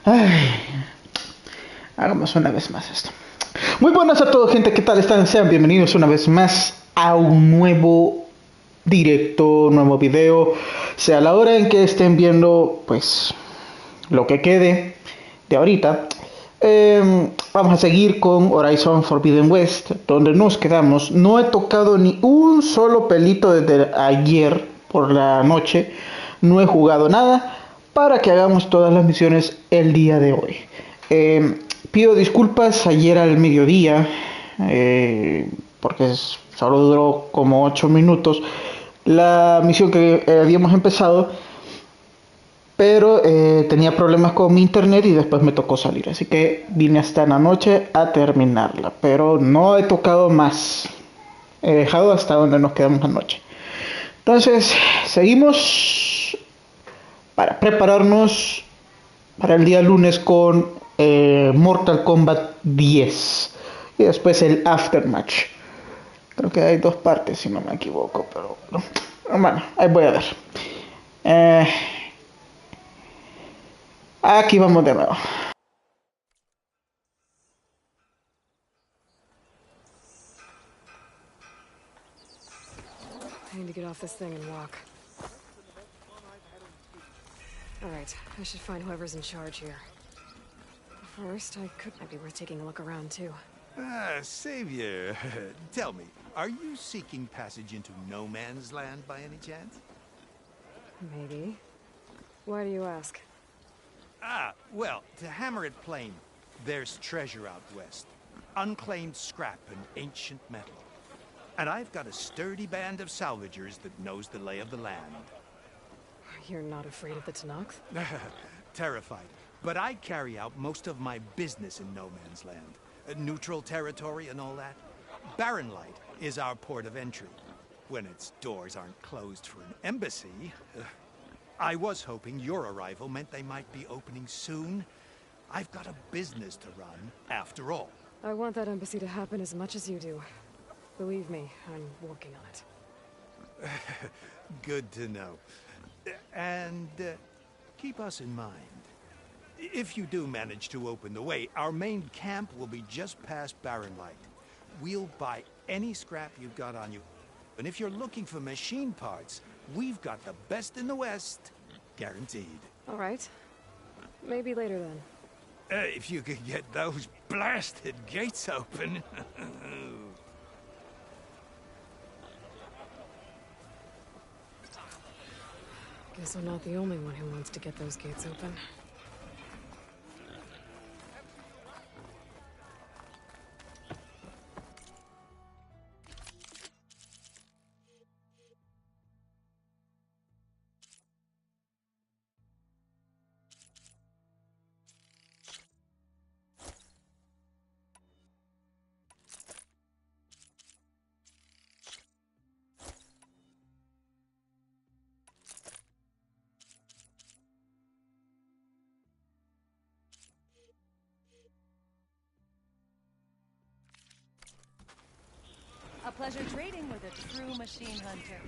Ay, hagamos una vez más esto. Muy buenas a todos, gente. ¿Qué tal están? Sean bienvenidos una vez más a un nuevo directo, nuevo video. Sea la hora en que estén viendo, pues, lo que quede de ahorita. Vamos a seguir con Horizon Forbidden West, donde nos quedamos. No he tocado ni un solo pelito desde ayer por la noche. No he jugado nada para que hagamos todas las misiones el día de hoy. Pido disculpas ayer al mediodía, porque solo duró como 8 minutos la misión que habíamos empezado, pero tenía problemas con mi internet y después me tocó salir, así que vine hasta la noche a terminarla, pero no he tocado más, he dejado hasta donde nos quedamos anoche. Entonces seguimos para prepararnos para el día lunes con Mortal Kombat 10 y después el Aftermatch. Creo que hay dos partes si no me equivoco, pero bueno, ahí voy a ver. Eh, Aquí vamos de nuevo. I need to get off this thing and walk. Alright, I should find whoever's in charge here. First, might be worth taking a look around, too. Savior, tell me, are you seeking passage into no man's land by any chance? Maybe. Why do you ask? Well, to hammer it plain, there's treasure out west. Unclaimed scrap and ancient metal. And I've got a sturdy band of salvagers that knows the lay of the land. You're not afraid of the Tanakh? Terrified. But I carry out most of my business in no man's land. Neutral territory and all that. Barren Light is our port of entry. When its doors aren't closed for an embassy. I was hoping your arrival meant they might be opening soon. I've got a business to run, after all. I want that embassy to happen as much as you do. Believe me, I'm working on it. Good to know. And keep us in mind. If you do manage to open the way, our main camp will be just past Barren Light. We'll buy any scrap you've got on you. And if you're looking for machine parts, we've got the best in the West. Guaranteed. All right. Maybe later then. If you could get those blasted gates open. Guess I'm not the only one who wants to get those gates open. A pleasure trading with a true machine hunter.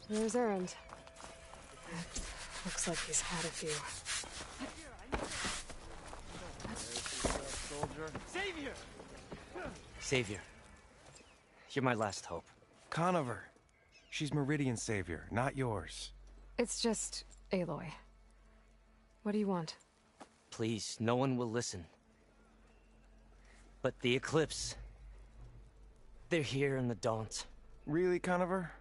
There's Errand. Looks like he's had a few. Savior! Savior. You're my last hope. Conover. She's Meridian's savior, not yours. It's just Aloy. What do you want? Please, no one will listen. But the Eclipse... they're here in the Daunt. Really, Conover?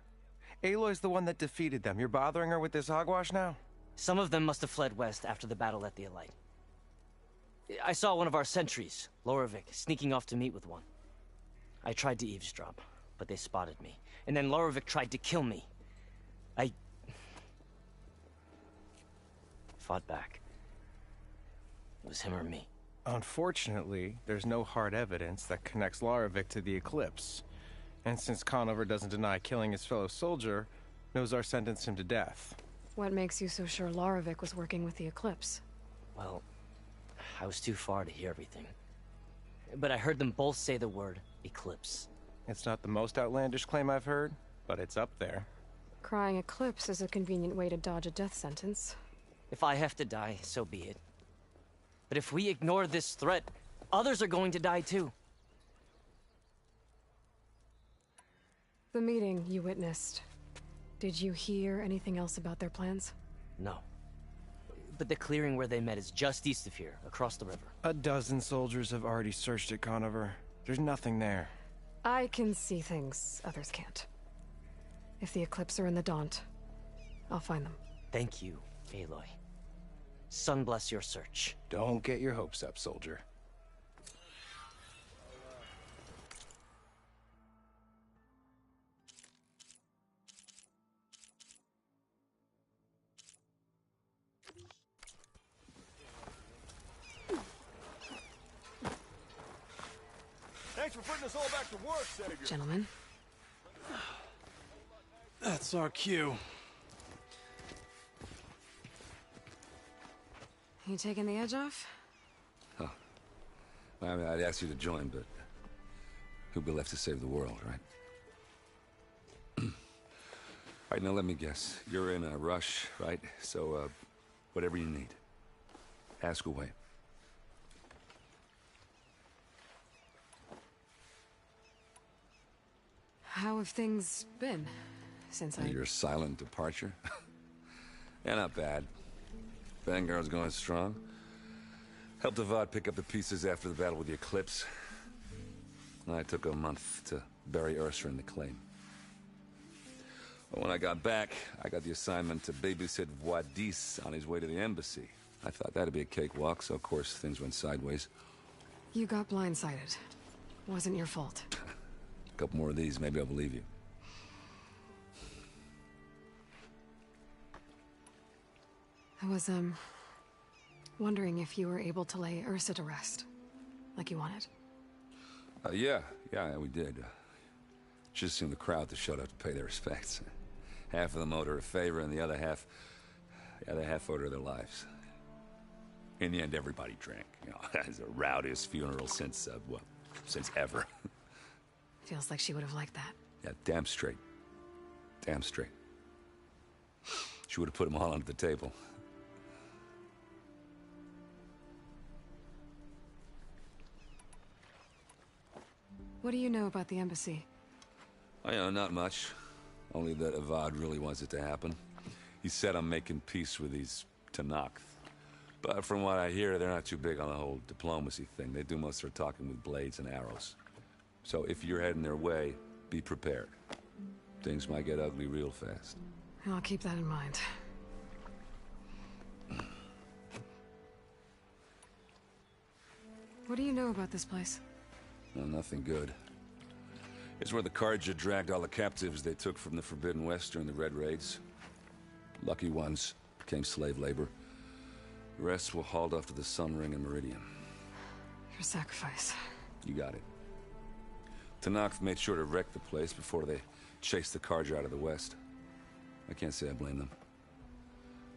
Aloy's the one that defeated them. You're bothering her with this hogwash now? Some of them must have fled west after the battle at the Elite. I saw one of our sentries, Lorovic, sneaking off to meet with one. I tried to eavesdrop, but they spotted me. And then Lorovic tried to kill me. I fought back. It was him or me. Unfortunately, there's no hard evidence that connects Lorovic to the Eclipse. And since Conover doesn't deny killing his fellow soldier, Nozar sentenced him to death. What makes you so sure Lorovic was working with the Eclipse? Well, I was too far to hear everything. But I heard them both say the word eclipse. It's not the most outlandish claim I've heard, but it's up there. Crying eclipse is a convenient way to dodge a death sentence. If I have to die, so be it. But if we ignore this threat, others are going to die too. The meeting you witnessed. Did you hear anything else about their plans? No. But the clearing where they met is just east of here, across the river. A dozen soldiers have already searched it, Conover. There's nothing there. I can see things others can't. If the Eclipse are in the Daunt, I'll find them. Thank you, Aloy. Sun bless your search. Don't get your hopes up, soldier. Thanks for putting us all back to work, Savior. Gentlemen, That's our cue. you taking the edge off? Well, I mean, I'd ask you to join, but who'll be left to save the world, right? All right, now let me guess. You're in a rush, right? So, whatever you need, ask away. How have things been since I... Your silent departure? Yeah, not bad. Vanguard's going strong. Helped Avad pick up the pieces after the battle with the Eclipse. I took a month to bury Ursa in the claim. But when I got back, I got the assignment to babysit Wadis on his way to the embassy. I thought that'd be a cakewalk, so of course things went sideways. You got blindsided. Wasn't your fault. A couple more of these, maybe I'll believe you. I was, wondering if you were able to lay Ursa to rest, like you wanted. Yeah, we did. Just seemed the crowd to shut up to pay their respects. Half of them owed her a favor, and the other half owed her their lives. In the end, everybody drank. You know, it's the rowdiest funeral since ever. Feels like she would have liked that. Yeah, damn straight. Damn straight. She would have put them all under the table. What do you know about the embassy? Oh, you know, not much. Only that Avad really wants it to happen. He said I'm making peace with these Tanakh. But from what I hear, they're not too big on the whole diplomacy thing. They do most of their talking with blades and arrows. So if you're heading their way, be prepared. Things might get ugly real fast. I'll keep that in mind. What do you know about this place? Well, nothing good. It's where the Carja dragged all the captives they took from the Forbidden West during the Red Raids. Lucky ones became slave labor. The rest were hauled off to the Sun Ring and Meridian. Your sacrifice. You got it. Tanakh made sure to wreck the place before they chased the Carja out of the West. I can't say I blame them.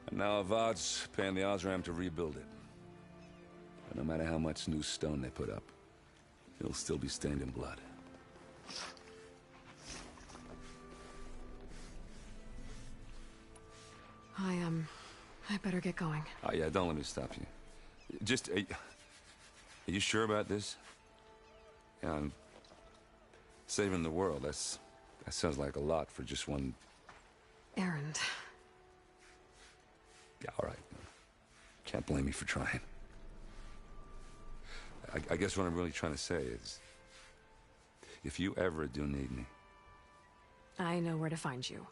And now Avad's paying the Osram to rebuild it. But no matter how much new stone they put up, it'll still be stained in blood. I better get going. Oh yeah, don't let me stop you. Just, are you sure about this? Yeah, I'm saving the world. That sounds like a lot for just one... Errand. Yeah, all right. Can't blame me for trying. I guess what I'm really trying to say is, if you ever do need me... I know where to find you.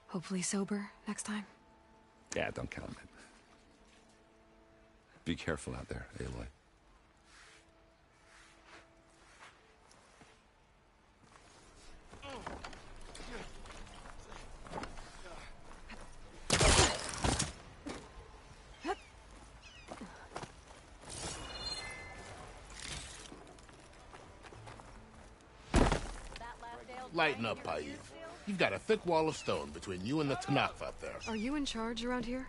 Hopefully sober next time. Yeah, don't count on it. Be careful out there, Aloy. Lighten up, Paiv. You've got a thick wall of stone between you and the Tanakh out there. Are you in charge around here?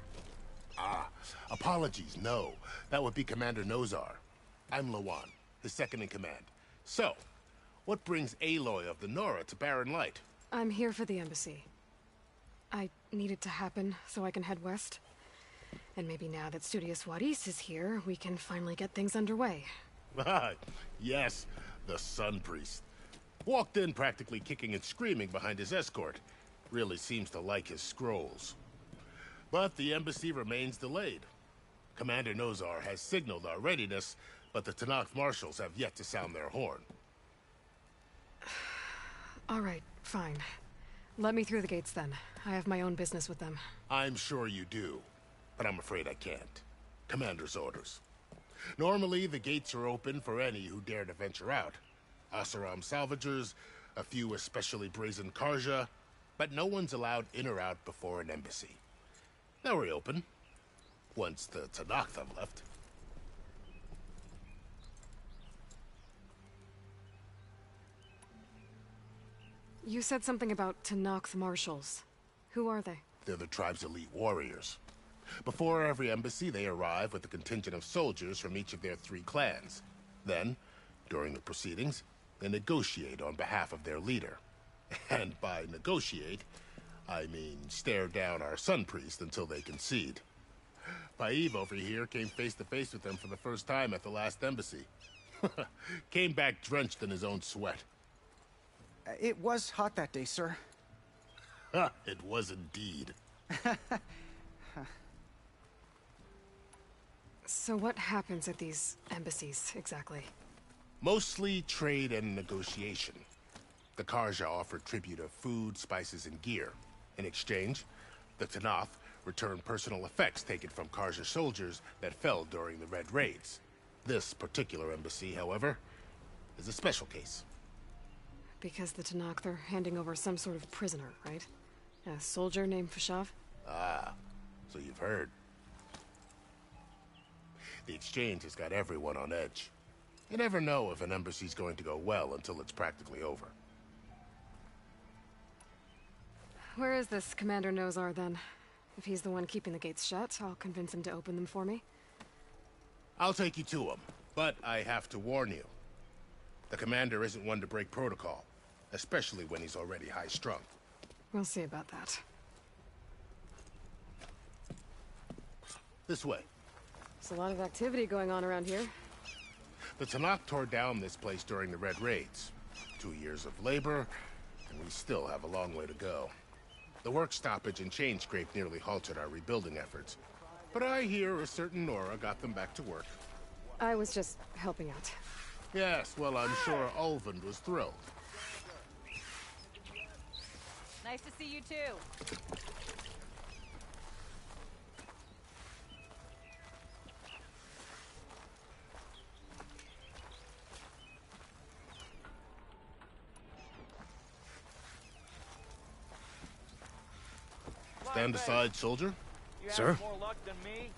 Ah, apologies, no. That would be Commander Nozar. I'm Lawan, his second in command. So, what brings Aloy of the Nora to Barren Light? I'm here for the embassy. I need it to happen so I can head west. And maybe now that Studious Juarez is here, we can finally get things underway. Yes, the Sun Priest. Walked in practically kicking and screaming behind his escort. Really seems to like his scrolls. But the embassy remains delayed. Commander Nozar has signaled our readiness, but the Tanakh marshals have yet to sound their horn. All right, fine. Let me through the gates then. I have my own business with them. I'm sure you do, but I'm afraid I can't. Commander's orders. Normally, the gates are open for any who dare to venture out. Asaram salvagers, a few especially brazen Karja, but no one's allowed in or out before an embassy. They'll reopen, once the Tanakh have left. You said something about Tanakh marshals. Who are they? They're the tribe's elite warriors. Before every embassy, they arrive with a contingent of soldiers from each of their 3 clans. Then, during the proceedings, they negotiate on behalf of their leader. And by negotiate, I mean stare down our Sun Priest until they concede. Paiv over here came face to face with them for the first time at the last embassy. Came back drenched in his own sweat. It was hot that day, sir. It was indeed. So what happens at these embassies, exactly? Mostly trade and negotiation. The Karja offer tribute of food, spices, and gear. In exchange, the Tanakh return personal effects taken from Karja soldiers that fell during the Red Raids. This particular embassy, however, is a special case. Because the Tanakh, they're handing over some sort of prisoner, right? A soldier named Fashav? Ah, so you've heard. The exchange has got everyone on edge. You never know if an embassy's going to go well until it's practically over. Where is this Commander Nozar, then? If he's the one keeping the gates shut, I'll convince him to open them for me. I'll take you to him, but I have to warn you. The commander isn't one to break protocol, especially when he's already high-strung. We'll see about that. This way. There's a lot of activity going on around here. The Tanakh tore down this place during the Red Raids. 2 years of labor, and we still have a long way to go. The work stoppage and chain scrape nearly halted our rebuilding efforts. But I hear a certain Nora got them back to work. I was just helping out. Yes, well, I'm sure Ulvund was thrilled. Nice to see you too. Stand aside, soldier. You Sir? have more luck than me?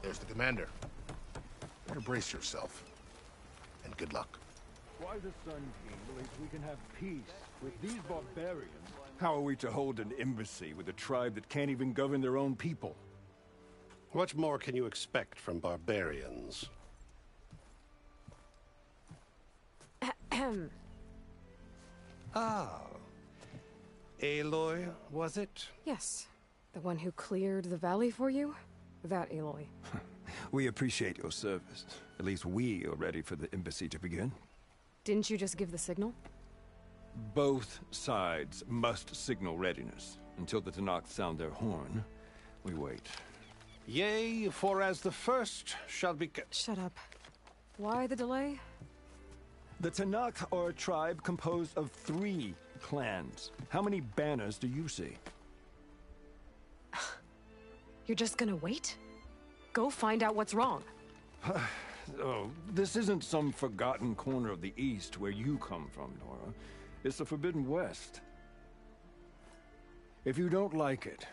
There's the commander. Better brace yourself. And good luck. Why the Sun King believes we can have peace with these barbarians? How are we to hold an embassy with a tribe that can't even govern their own people? What more can you expect from barbarians? Oh. Aloy, was it? Yes. The one who cleared the valley for you? That Aloy. We appreciate your service. At least we are ready for the embassy to begin. Didn't you just give the signal? Both sides must signal readiness. Until the Tanakh sound their horn, we wait. Yea, for as the first shall be kept. Shut up. Why the delay? The Tanakh are a tribe composed of 3 clans. How many banners do you see? You're just gonna wait? Go find out what's wrong. Oh, this isn't some forgotten corner of the East where you come from, Nora. It's the Forbidden West. If you don't like it,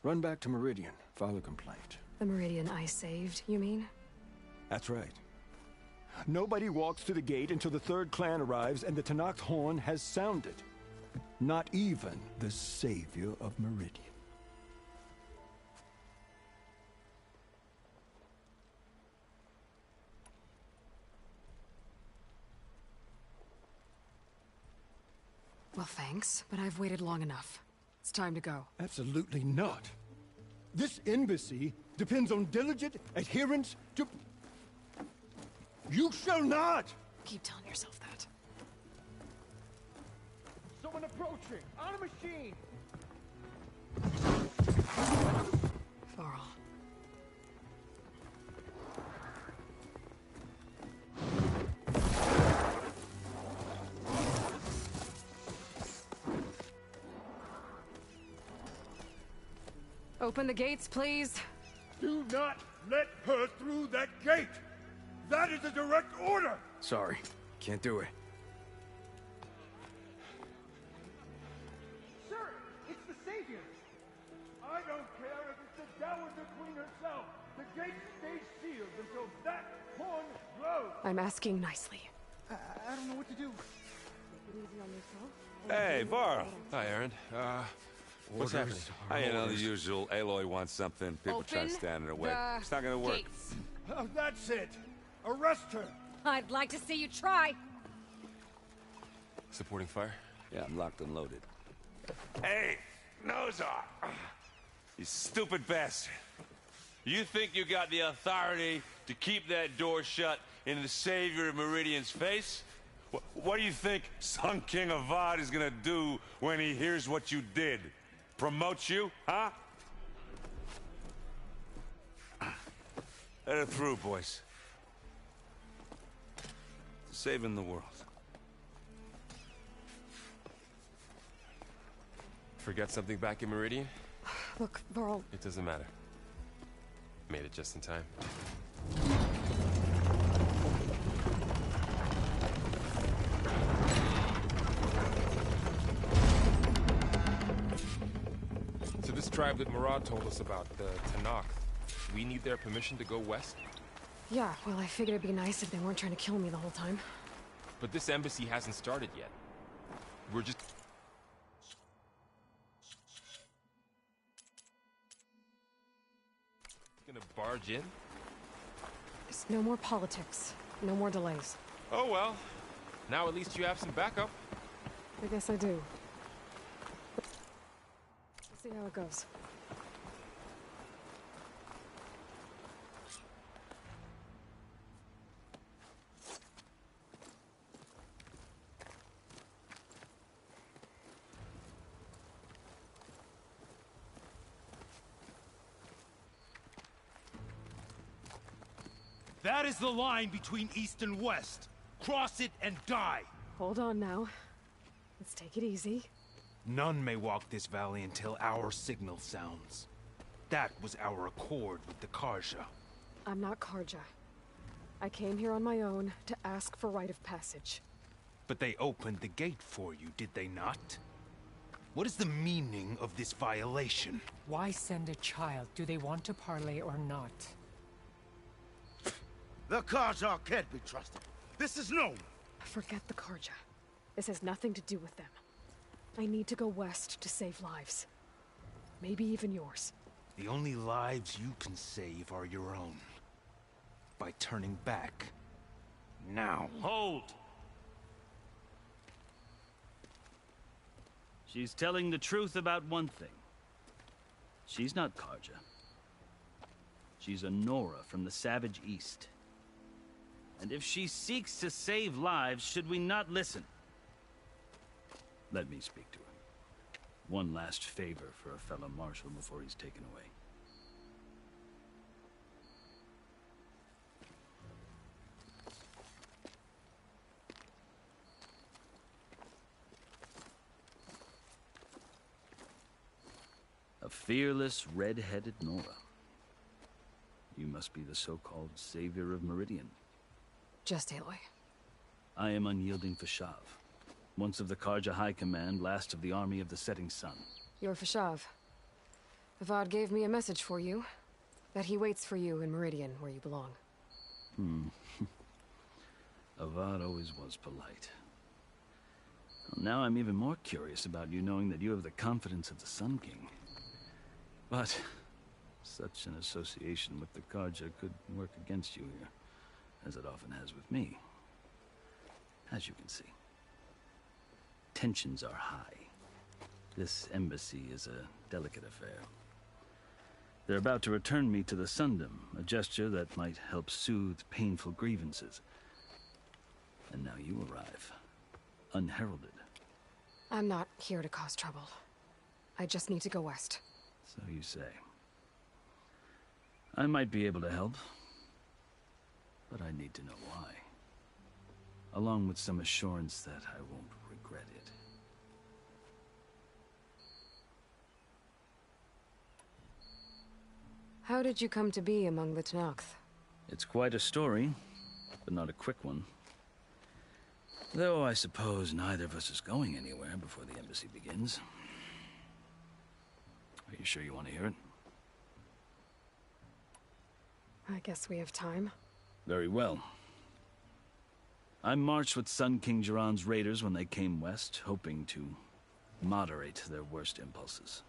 run back to Meridian, file a complaint. The Meridian I saved, you mean? That's right. Nobody walks to the gate until the 3rd clan arrives and the Tanakh horn has sounded. Not even the savior of Meridian. Well, thanks, but I've waited long enough. It's time to go. Absolutely not. This embassy depends on diligent adherence to... You shall not! Keep telling yourself that. Someone approaching! On a machine! Varl. Open the gates, please. Do not let her through that gate! That is a direct order! Sorry, can't do it. Sir, it's the Savior! I don't care if it's the Dowager Queen herself! The gate stays sealed until that horn blows! I'm asking nicely. I don't know what to do. Take it easy on yourself. Hey, Varl. Hi, Aaron. What's Happening? happening? You know, the usual. Aloy wants something. People try to stand in her way. It's not gonna work. Gates. Oh, that's it! Arrest her! I'd like to see you try. Supporting fire? Yeah, I'm locked and loaded. Hey, Nozar! You stupid bastard. You think you got the authority to keep that door shut in the savior of Meridian's face? What do you think Sun King Avad is gonna do when he hears what you did? Promote you, huh? Let her through, boys. Saving the world. Forget something back in Meridian? Look, Varl. It doesn't matter. Made it just in time. So this tribe that Murad told us about, the Tanakh, we need their permission to go west? Yeah, well, I figured it'd be nice if they weren't trying to kill me the whole time. But this embassy hasn't started yet. We're just... gonna barge in? There's no more politics. No more delays. Oh well. Now at least you have some backup. I guess I do. We'll see how it goes. That is the line between East and West. Cross it and die. Hold on now. Let's take it easy. None may walk this valley until our signal sounds. That was our accord with the Karja. I'm not Karja. I came here on my own to ask for rite of passage. But they opened the gate for you, did they not? What is the meaning of this violation? Why send a child? Do they want to parley or not? The Karja can't be trusted. This is known. Forget the Karja. This has nothing to do with them. I need to go west to save lives. Maybe even yours. The only lives you can save are your own. By turning back. Now. Hold! She's telling the truth about one thing. She's not Karja. She's a Nora from the Savage East. And if she seeks to save lives, should we not listen? Let me speak to her. One last favor for a fellow marshal before he's taken away. A fearless, red-headed Nora. You must be the so-called savior of Meridian. Just Aloy. I am unyielding Fashav. Once of the Karja High Command, last of the army of the setting sun. You're Fashav. Avad gave me a message for you. That he waits for you in Meridian, where you belong. Avad always was polite. I'll Now I'm even more curious about you knowing that you have the confidence of the Sun King. But such an association with the Karja could work against you here, as it often has with me. As you can see, tensions are high. This embassy is a delicate affair. They're about to return me to the Sundom, a gesture that might help soothe painful grievances. And now you arrive, unheralded. I'm not here to cause trouble. I just need to go west. So you say. I might be able to help, but I need to know why. Along with some assurance that I won't regret it. How did you come to be among the Tenakth? It's quite a story, but not a quick one. Though I suppose neither of us is going anywhere before the embassy begins. Are you sure you want to hear it? I guess we have time. Very well. I marched with Sun King Jiran's raiders when they came west, hoping to moderate their worst impulses.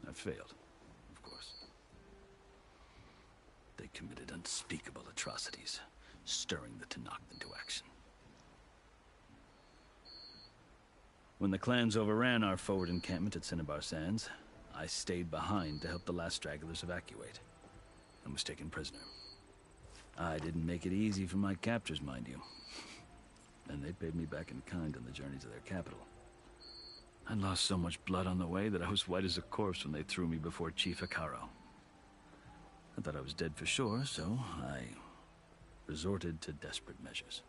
I failed, of course. They committed unspeakable atrocities, stirring the Tenakth into action. When the clans overran our forward encampment at Cinnabar Sands, I stayed behind to help the last stragglers evacuate, and was taken prisoner. I didn't make it easy for my captors, mind you. And they paid me back in kind on the journey to their capital. I lost so much blood on the way that I was white as a corpse when they threw me before Chief Hikaro. I thought I was dead for sure, so I resorted to desperate measures.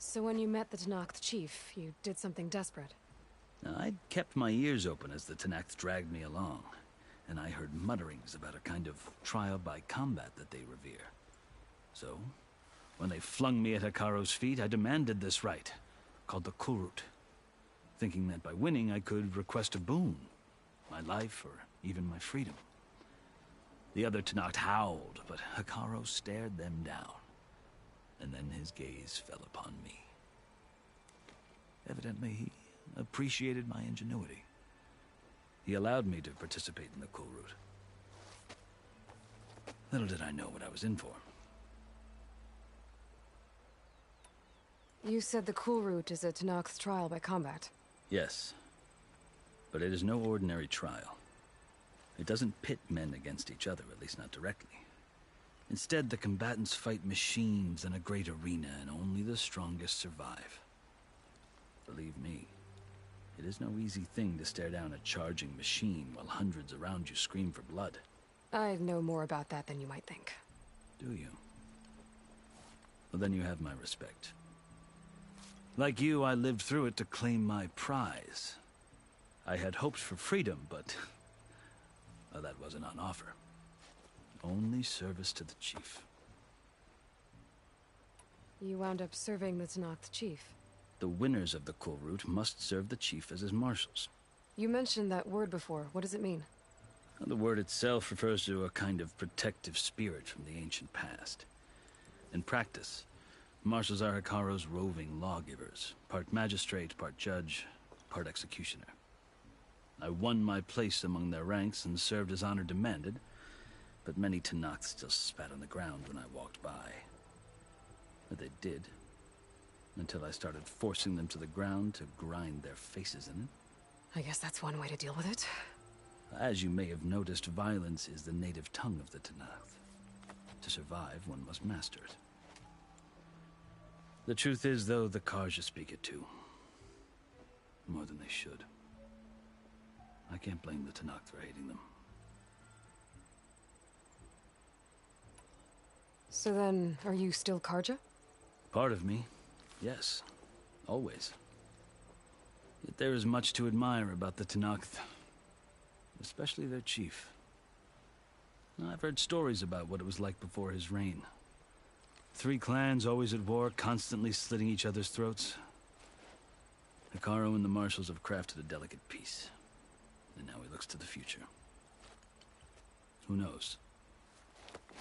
So when you met the Tenakth chief, you did something desperate. Now, I'd kept my ears open as the Tenakth dragged me along, and I heard mutterings about a kind of trial by combat that they revere. So, when they flung me at Hikaro's feet, I demanded this right, called the Kulrut, thinking that by winning I could request a boon, my life or even my freedom. The other Tenakth howled, but Hikaro stared them down, and then his gaze fell upon me. Evidently, he appreciated my ingenuity. He allowed me to participate in the Kulrut. Little did I know what I was in for. You said the Kulrut is a Tenakth trial by combat. Yes, but it is no ordinary trial. It doesn't pit men against each other, at least not directly. Instead, the combatants fight machines in a great arena, and only the strongest survive. Believe me, it is no easy thing to stare down a charging machine while hundreds around you scream for blood. I know more about that than you might think. Do you? Well, then you have my respect. Like you, I lived through it to claim my prize. I had hoped for freedom, but well, that wasn't on offer. Only service to the chief. You wound up serving the Tenakth chief. The winners of the Kulrut must serve the chief as his marshals. You mentioned that word before. What does it mean? The word itself refers to a kind of protective spirit from the ancient past. In practice, marshals are Hikaro's roving lawgivers, part magistrate, part judge, part executioner. I won my place among their ranks and served as honor demanded, but many Tenakth still spat on the ground when I walked by. But they did, until I started forcing them to the ground to grind their faces in it. I guess that's one way to deal with it. As you may have noticed, violence is the native tongue of the Tenakth. To survive, one must master it. The truth is, though, the Karja speak it too. More than they should. I can't blame the Tenakth for hating them. So then, are you still Karja? Part of me, yes. Always. Yet there is much to admire about the Tenakth. Especially their chief. I've heard stories about what it was like before his reign. 3 clans always at war, constantly slitting each other's throats. Hekarro and the Marshals have crafted a delicate peace. And now he looks to the future. Who knows?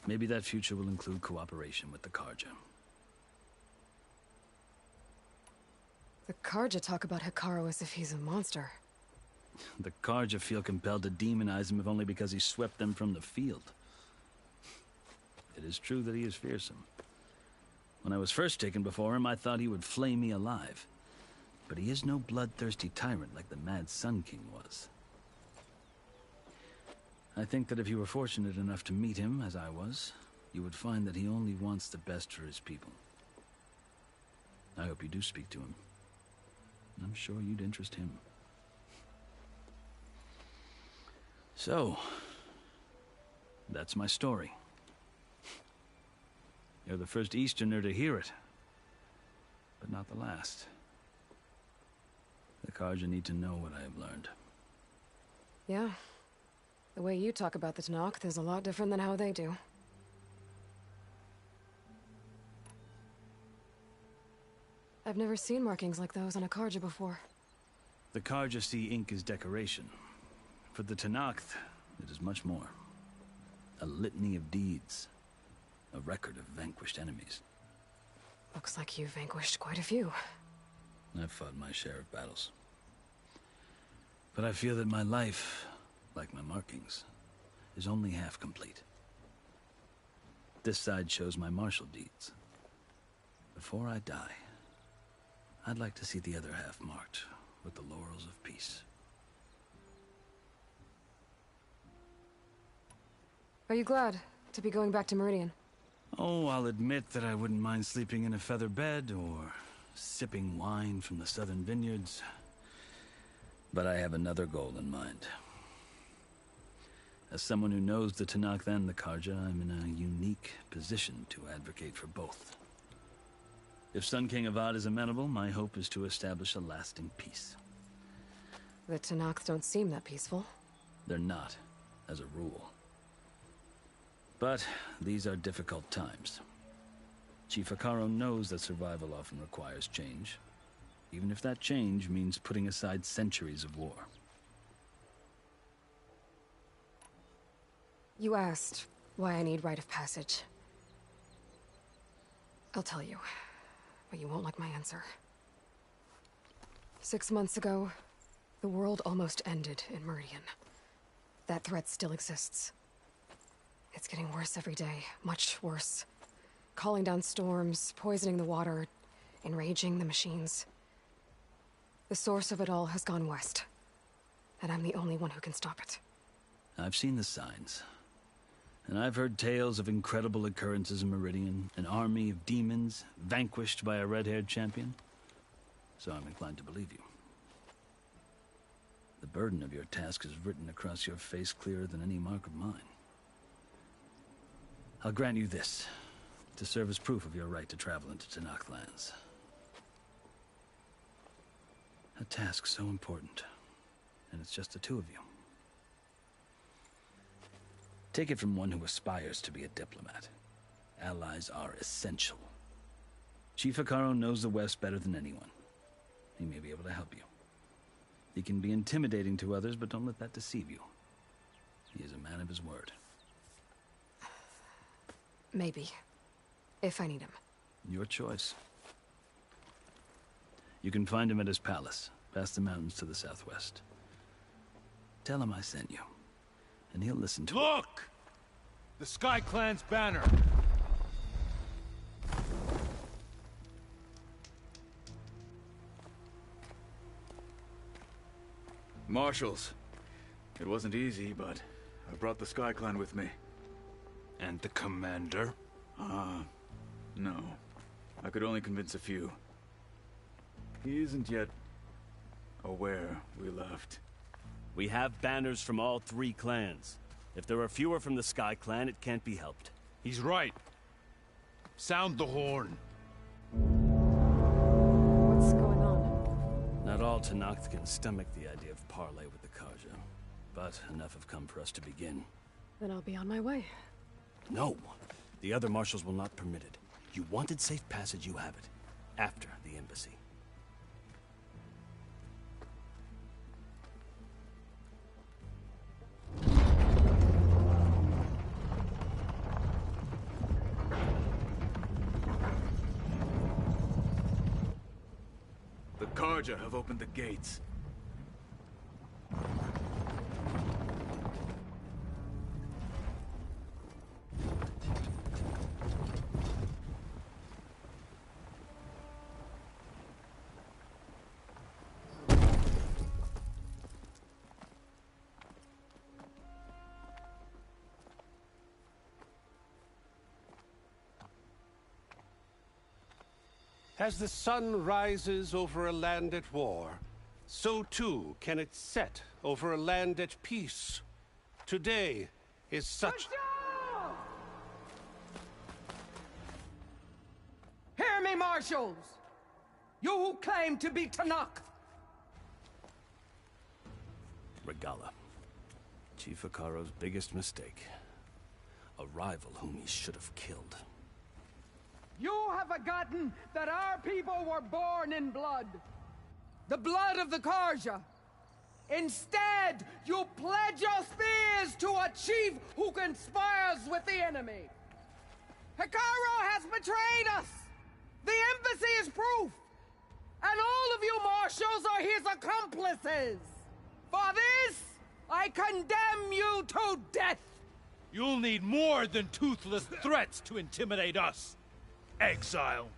Maybe that future will include cooperation with the Karja. The Karja talk about Hekarro as if he's a monster. The Karja feel compelled to demonize him if only because he swept them from the field. It is true that he is fearsome. When I was first taken before him, I thought he would flay me alive. But he is no bloodthirsty tyrant like the Mad Sun King was. I think that if you were fortunate enough to meet him, as I was, you would find that he only wants the best for his people. I hope you do speak to him. I'm sure you'd interest him. So, that's my story. You're the first Easterner to hear it, but not the last. The Karja need to know what I have learned. Yeah. The way you talk about the Tenakth is a lot different than how they do. I've never seen markings like those on a Karja before. The Karja see ink as decoration. For the Tenakth, it is much more. A litany of deeds. A record of vanquished enemies. Looks like you've vanquished quite a few. I've fought my share of battles. But I feel that my life, like my markings, is only half complete. This side shows my martial deeds. Before I die, I'd like to see the other half marked with the laurels of peace. Are you glad to be going back to Meridian? Oh, I'll admit that I wouldn't mind sleeping in a feather bed or sipping wine from the southern vineyards. But I have another goal in mind. As someone who knows the Tenakth and the Karja, I'm in a unique position to advocate for both. If Sun King Avad is amenable, my hope is to establish a lasting peace. The Tenakth don't seem that peaceful. They're not, as a rule. But these are difficult times. Chief Hekarro knows that survival often requires change, even if that change means putting aside centuries of war. You asked why I need rite of passage. I'll tell you, but you won't like my answer. 6 months ago, the world almost ended in Meridian. That threat still exists. It's getting worse every day, much worse. Calling down storms, poisoning the water, enraging the machines. The source of it all has gone west, and I'm the only one who can stop it. I've seen the signs. And I've heard tales of incredible occurrences in Meridian, an army of demons vanquished by a red-haired champion. So I'm inclined to believe you. The burden of your task is written across your face clearer than any mark of mine. I'll grant you this, to serve as proof of your right to travel into Tenakth lands. A task so important, and it's just the two of you. Take it from one who aspires to be a diplomat. Allies are essential. Chief Hekarro knows the West better than anyone. He may be able to help you. He can be intimidating to others, but don't let that deceive you. He is a man of his word. Maybe. If I need him. Your choice. You can find him at his palace, past the mountains to the southwest. Tell him I sent you, and he'll listen to it. Look! The Sky Clan's banner! Marshals. It wasn't easy, but I brought the Sky Clan with me. And the commander? No. I could only convince a few. He isn't yet aware we left. We have banners from all 3 clans. If there are fewer from the Sky Clan, it can't be helped. He's right. Sound the horn. What's going on? Not all Tenakth can stomach the idea of parley with the Karja, but enough have come for us to begin. Then I'll be on my way. No! The other marshals will not permit it. You wanted safe passage, you have it. After the embassy. The Karja have opened the gates. As the sun rises over a land at war, so too can it set over a land at peace. Today is such... Hear me, marshals! You who claim to be Tenakth! Regala. Chief Akaro's biggest mistake. A rival whom he should have killed. You have forgotten that our people were born in blood. The blood of the Karja. Instead, you pledge your spears to a chief who conspires with the enemy. Hekarro has betrayed us. The embassy is proof. And all of you marshals are his accomplices. For this, I condemn you to death. You'll need more than toothless threats to intimidate us. Exile.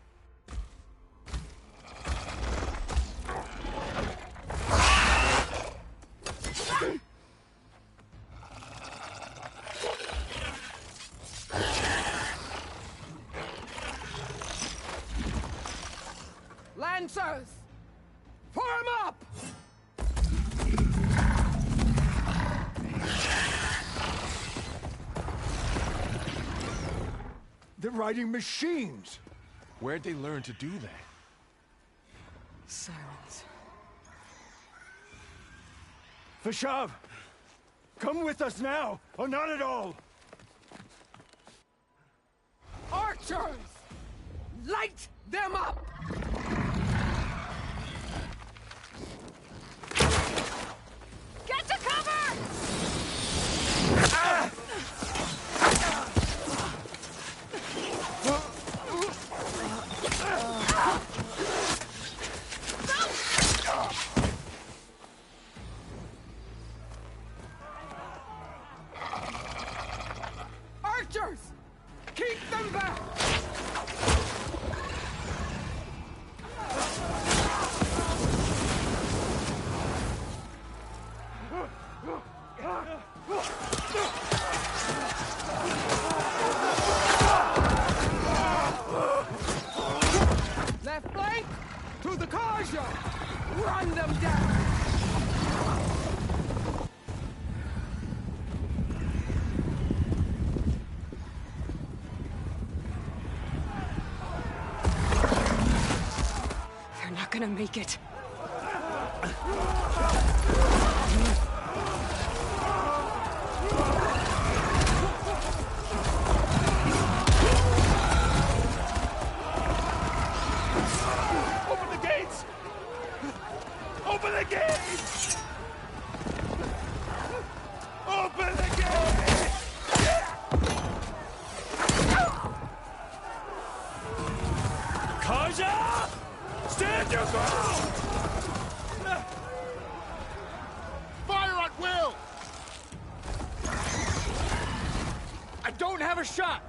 Lancers, form up! They're riding machines! Where'd they learn to do that? Silence. Vashav! Come with us now, or not at all! Archers! Light them up! Get to cover! Ah! Archers! Keep them back! Left flank! To the Karja! Run them down! They're not gonna make it. Open the gates! Open the gates! Open the gates! Karja! Stand your ground! Fire at will! I don't have a shot!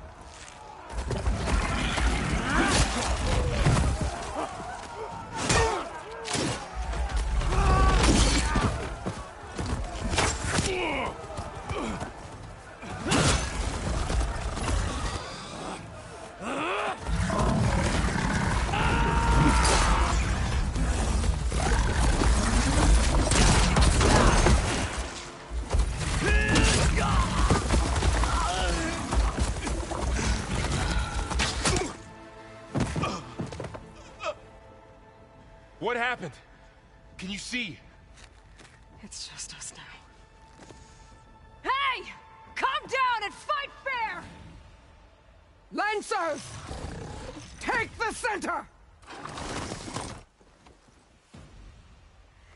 What happened? Can you see? It's just us now. Hey! Come down and fight fair! Lancers! Take the center!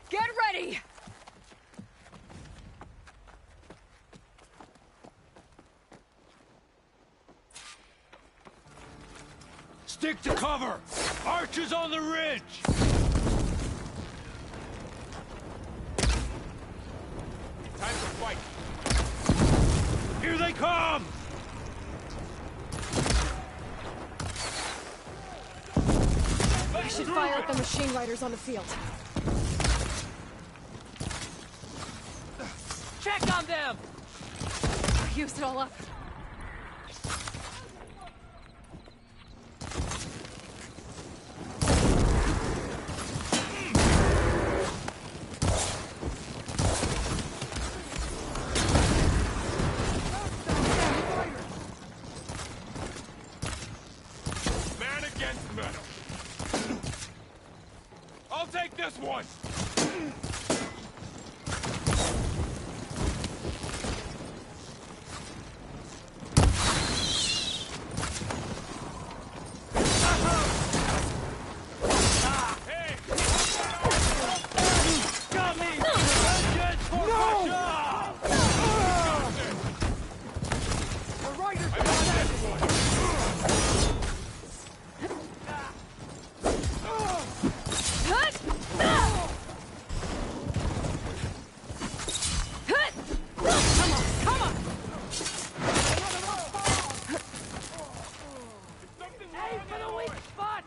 Get ready! Stick to cover! Archers on the ridge! Time to fight! Here they come! I should fire at the machine riders on the field. Check on them! Used it all up. Man against metal. I'll take this one! Got me! Vengeance for Russia! The riders Come on! Aim for the weak spot!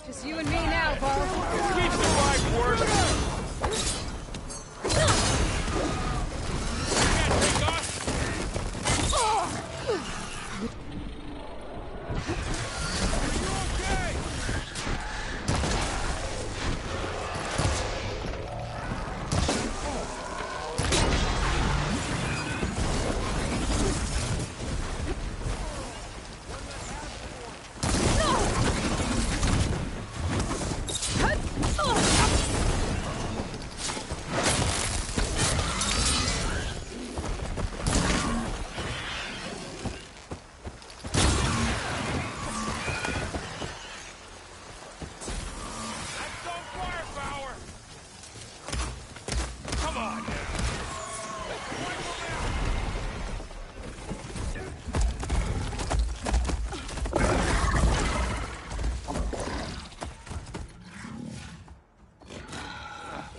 Just you and me now, Bo. We've survived worse! Can't take us!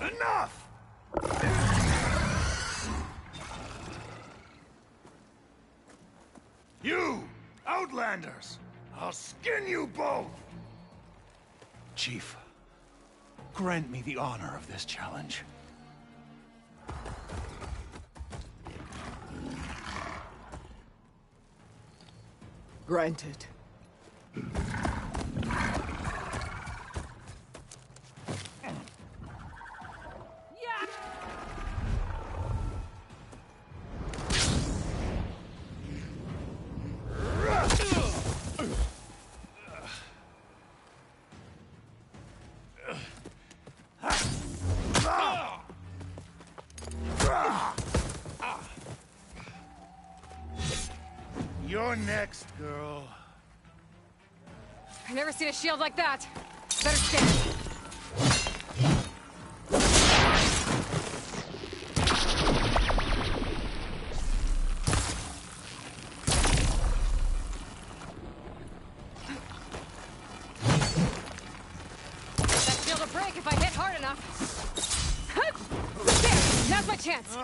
Enough! You, Outlanders! I'll skin you both! Chief, grant me the honor of this challenge. Granted. You're next, girl. I've never seen a shield like that. Better stand. That shield will break if I hit hard enough. There, now's my chance.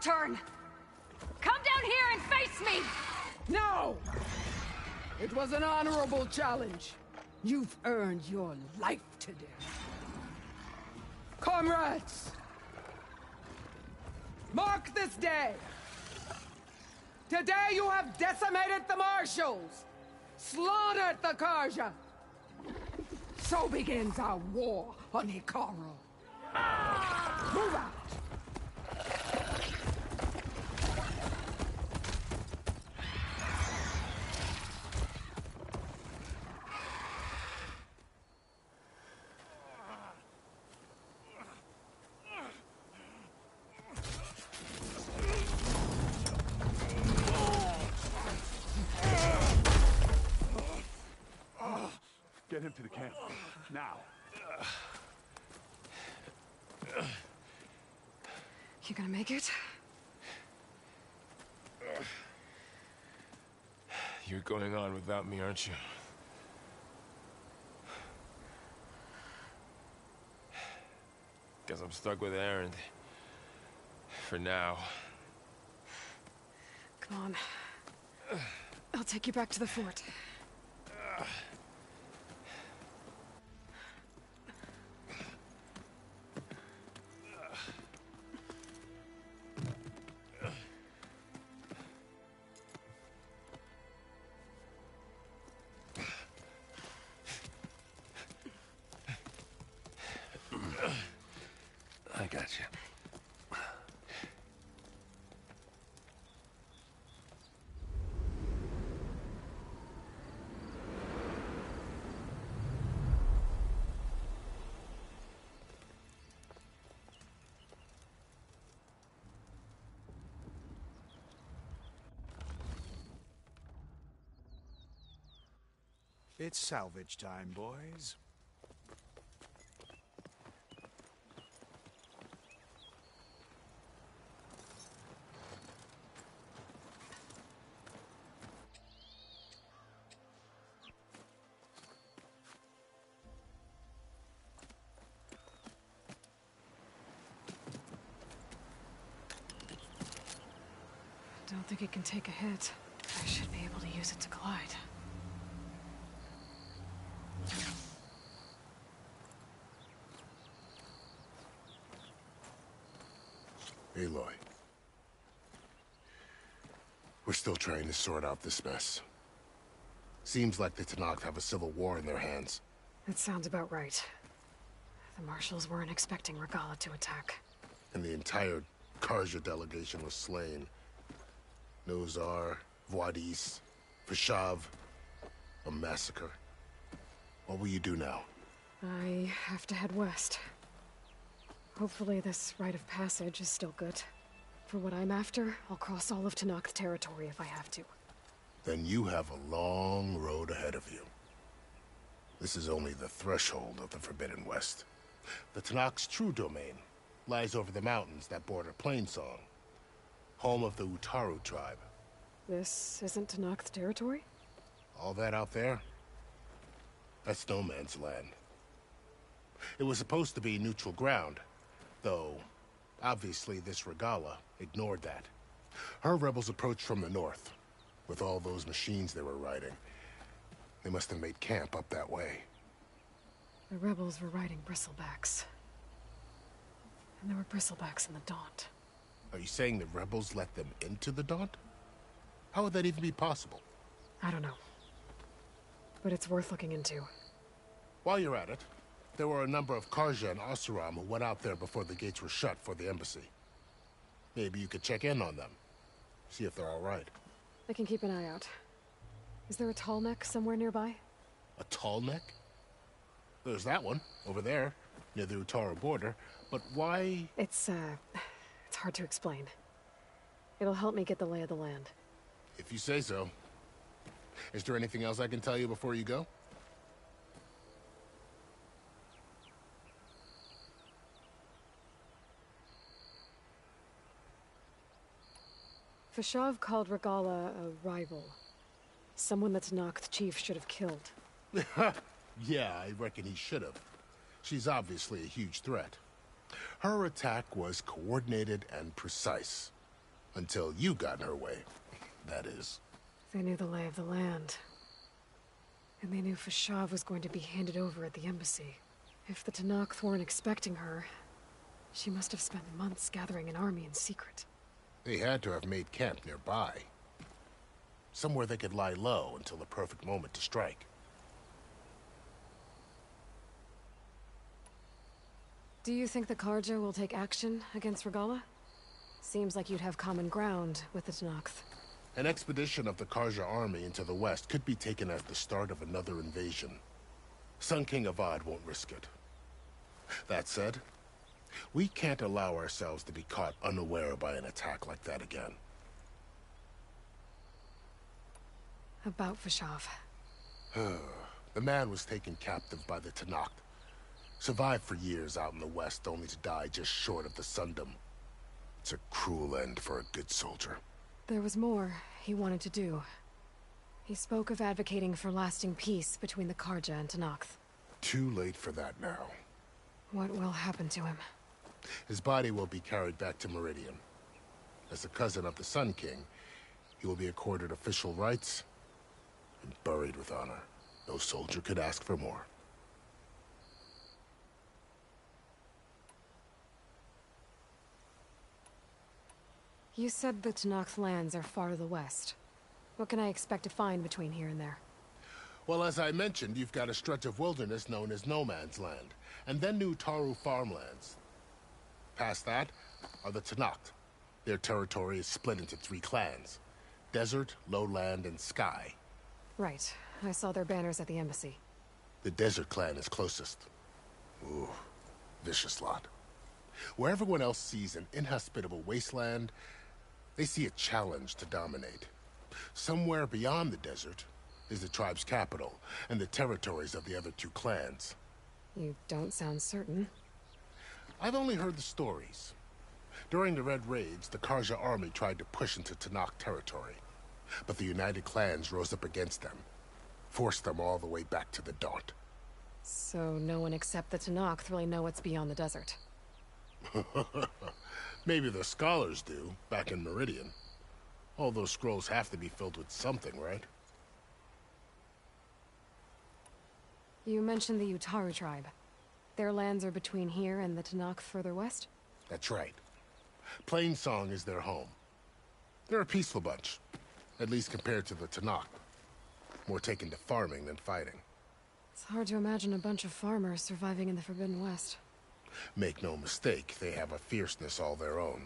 Turn! Come down here and face me! No! It was an honorable challenge. You've earned your life today. Comrades! Mark this day! Today you have decimated the Marshals! Slaughtered the Karja! So begins our war on Hikaru. Move out! Get him to the camp. Now. You gonna make it? You're going on without me, aren't you? Guess I'm stuck with Aaron. For now. Come on. I'll take you back to the fort. I got you. It's salvage time, boys. Don't think it can take a hit. I should be able to use it to glide. Aloy. We're still trying to sort out this mess. Seems like the Tenakth have a civil war in their hands. That sounds about right. The Marshals weren't expecting Regala to attack. And the entire Karja delegation was slain. Nozar, Voidis, Vashav. A massacre. What will you do now? I have to head west. Hopefully this rite of passage is still good. For what I'm after, I'll cross all of Tenakth territory if I have to. Then you have a long road ahead of you. This is only the threshold of the Forbidden West. The Tenakth's true domain lies over the mountains that border Plainsong, home of the Utaru tribe. This isn't Tenakth territory? All that out there? That's no man's land. It was supposed to be neutral ground, though Obviously, this Regala ignored that. Her rebels approached from the north, with all those machines they were riding. They must have made camp up that way. The rebels were riding bristlebacks. And there were bristlebacks in the Daunt. Are you saying the rebels let them into the Daunt? How would that even be possible? I don't know. But it's worth looking into. While you're at it, there were a number of Karja and Oseram who went out there before the gates were shut for the embassy. Maybe you could check in on them. See if they're all right. I can keep an eye out. Is there a tall neck somewhere nearby? A tall neck? There's that one, over there, near the Utaru border. But why? It's hard to explain. It'll help me get the lay of the land. If you say so. Is there anything else I can tell you before you go? Fashav called Regala a rival. Someone that Tanakh chief should have killed. Yeah, I reckon he should have. She's obviously a huge threat. Her attack was coordinated and precise. Until you got in her way, that is. They knew the lay of the land. And they knew Fashav was going to be handed over at the embassy. If the Tanakh weren't expecting her, she must have spent months gathering an army in secret. They had to have made camp nearby. Somewhere they could lie low until the perfect moment to strike. Do you think the Karja will take action against Regala? Seems like you'd have common ground with the Tanakh. An expedition of the Karja army into the west could be taken as the start of another invasion. Sun King Avad won't risk it. That said, we can't allow ourselves to be caught unaware by an attack like that again. About Fashav. The man was taken captive by the Tanakh. Survived for years out in the west, only to die just short of the Sundom. It's a cruel end for a good soldier. There was more he wanted to do. He spoke of advocating for lasting peace between the Karja and Tanakh. Too late for that now. What will happen to him? His body will be carried back to Meridian. As a cousin of the Sun King, he will be accorded official rights and buried with honor. No soldier could ask for more. You said the Tanakh lands are far to the west. What can I expect to find between here and there? Well, as I mentioned, you've got a stretch of wilderness known as No Man's Land, and then New Taru farmlands. Past that are the Tanakh. Their territory is split into 3 clans: Desert, Lowland, and Sky. Right. I saw their banners at the embassy. The Desert clan is closest. Ooh, vicious lot. Where everyone else sees an inhospitable wasteland, they see a challenge to dominate. Somewhere beyond the desert is the tribe's capital and the territories of the other 2 clans. You don't sound certain. I've only heard the stories. During the Red Raids, the Karja army tried to push into Tanakh territory, but the United Clans rose up against them, forced them all the way back to the Daunt. So no one except the Tanakh really know what's beyond the desert. Maybe the scholars do, back in Meridian. All those scrolls have to be filled with something, right? You mentioned the Utaru tribe. Their lands are between here and the Tanakh further west? That's right. Plainsong is their home. They're a peaceful bunch, at least compared to the Tanakh. More taken to farming than fighting. It's hard to imagine a bunch of farmers surviving in the Forbidden West. Make no mistake, they have a fierceness all their own.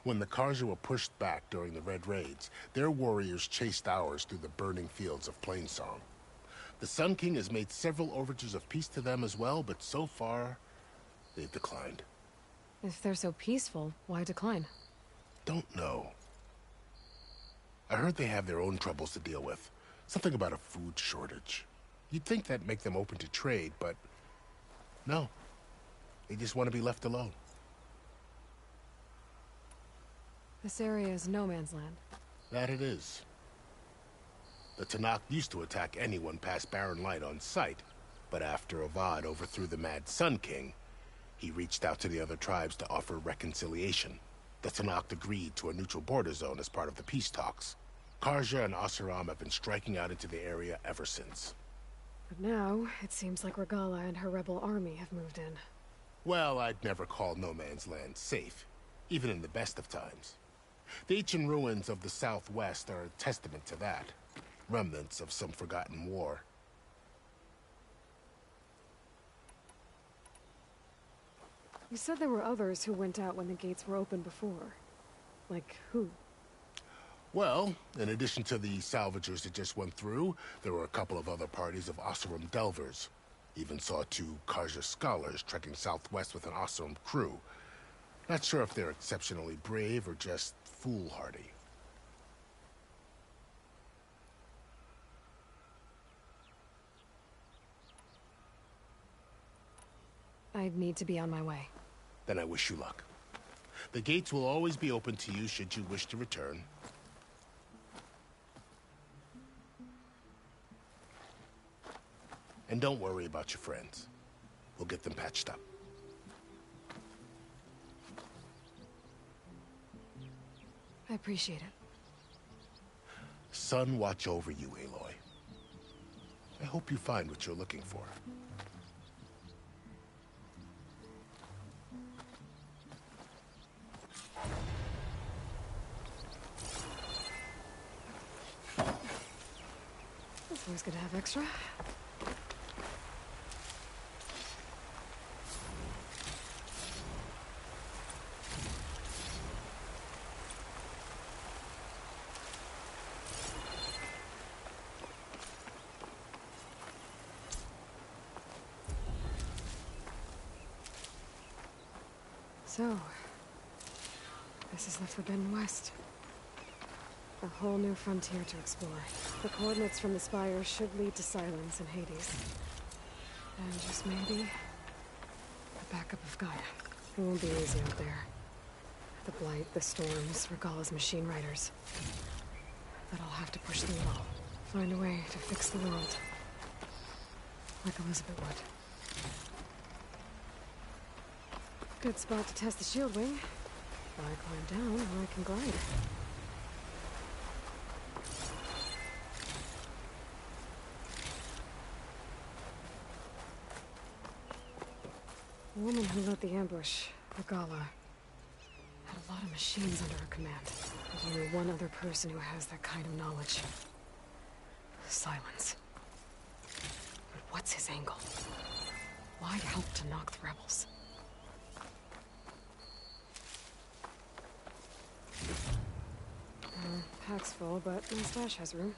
When the Karja were pushed back during the Red Raids, their warriors chased ours through the burning fields of Plainsong. The Sun King has made several overtures of peace to them as well, but so far, they've declined. If they're so peaceful, why decline? Don't know. I heard they have their own troubles to deal with. Something about a food shortage. You'd think that'd make them open to trade, but no. They just want to be left alone. This area is no man's land. That it is. The Tanakh used to attack anyone past Barren Light on sight, but after Avad overthrew the Mad Sun King, He reached out to the other tribes to offer reconciliation. The Tanakh agreed to a neutral border zone as part of the peace talks. Karja and Oseram have been striking out into the area ever since. But now, it seems like Regala and her rebel army have moved in. Well, I'd never call No Man's Land safe, even in the best of times. The ancient ruins of the Southwest are a testament to that. Remnants of some forgotten war. You said there were others who went out when the gates were open before. Like who? Well, in addition to the salvagers that just went through, there were a couple of other parties of Oseram delvers. Even saw 2 Karja scholars trekking southwest with an Oseram crew. Not sure if they're exceptionally brave or just foolhardy. I'd need to be on my way. Then I wish you luck. The gates will always be open to you should you wish to return. And don't worry about your friends. We'll get them patched up. I appreciate it. Sun watch over you, Aloy. I hope you find what you're looking for. It's always good to have extra. So, this is the Forbidden West. A whole new frontier to explore. The coordinates from the spires should lead to Silence and Hades. And just maybe, the backup of Gaia. It won't be easy out there. The Blight, the Storms, Regala's machine riders. But I'll have to push through it all. Find a way to fix the world. Like Elizabeth would. Good spot to test the shield wing. If I climb down, I can glide. The woman who led the ambush, Regala, had a lot of machines under her command. There's only one other person who has that kind of knowledge. Silence. But what's his angle? Why help to knock the rebels? Pack's full, but my stash has room.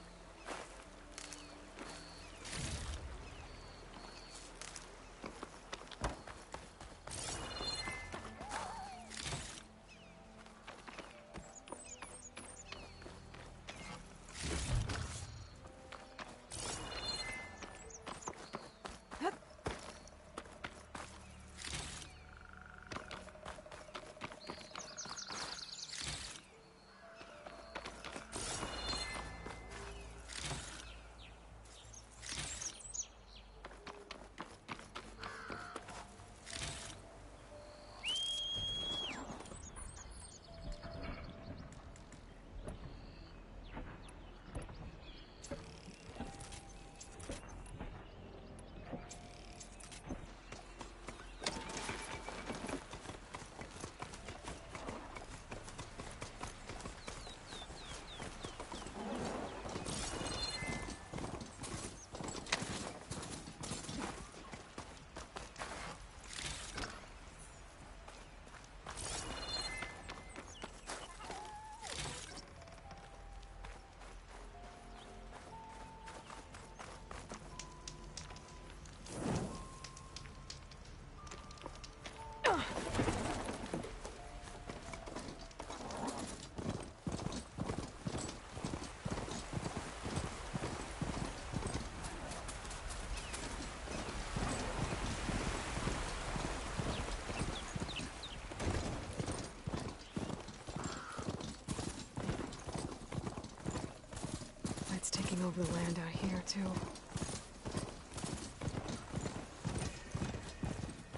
Taking over the land out here, too.